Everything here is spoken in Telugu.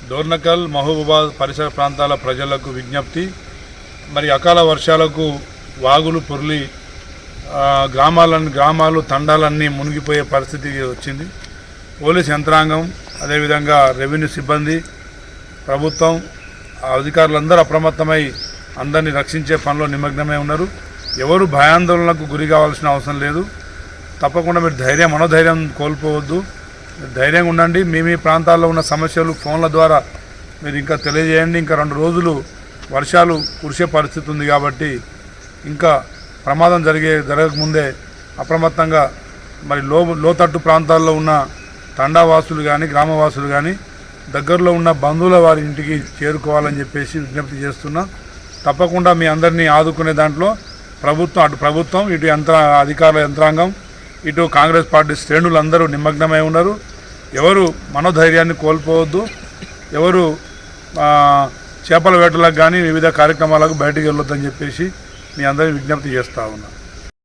డోర్నకల్ మహబూబాబాద్ పరిసర ప్రాంతాల ప్రజలకు విజ్ఞప్తి. మరి అకాల వర్షాలకు వాగులు పొర్లి గ్రామాలు తండాలన్నీ మునిగిపోయే పరిస్థితి వచ్చింది. పోలీస్ యంత్రాంగం, అదేవిధంగా రెవెన్యూ సిబ్బంది, ప్రభుత్వం, అధికారులందరూ అప్రమత్తమై అందరినీ రక్షించే పనిలో నిమగ్నమై ఉన్నారు. ఎవరు భయాందోళనకు గురి కావాల్సిన అవసరం లేదు. తప్పకుండా మీరు మనోధైర్యం కోల్పోవద్దు. ధైర్యంగా ఉండండి. మీ ప్రాంతాల్లో ఉన్న సమస్యలు ఫోన్ల ద్వారా మీరు ఇంకా తెలియజేయండి. ఇంకా 2 రోజులు వర్షాలు కురిసే పరిస్థితి ఉంది కాబట్టి ఇంకా ప్రమాదం జరగకముందే అప్రమత్తంగా మరి లోతట్టు ప్రాంతాల్లో ఉన్న తండావాసులు కానీ గ్రామవాసులు కానీ దగ్గరలో ఉన్న బంధువుల వారి ఇంటికి చేరుకోవాలని చెప్పేసి విజ్ఞప్తి చేస్తున్నా. తప్పకుండా మీ అందరినీ ఆదుకునే దాంట్లో ప్రభుత్వం ఇటు అధికారుల యంత్రాంగం, ఇటు కాంగ్రెస్ పార్టీ శ్రేణులందరూ నిమగ్నమై ఉన్నారు. ఎవరు మనోధైర్యాన్ని కోల్పోవద్దు. ఎవరు చేపల వేటలకు కానీ వివిధ కార్యక్రమాలకు బయటికి వెళ్ళొద్దని చెప్పేసి మీ అందరినీ విజ్ఞప్తి చేస్తూ ఉన్నా.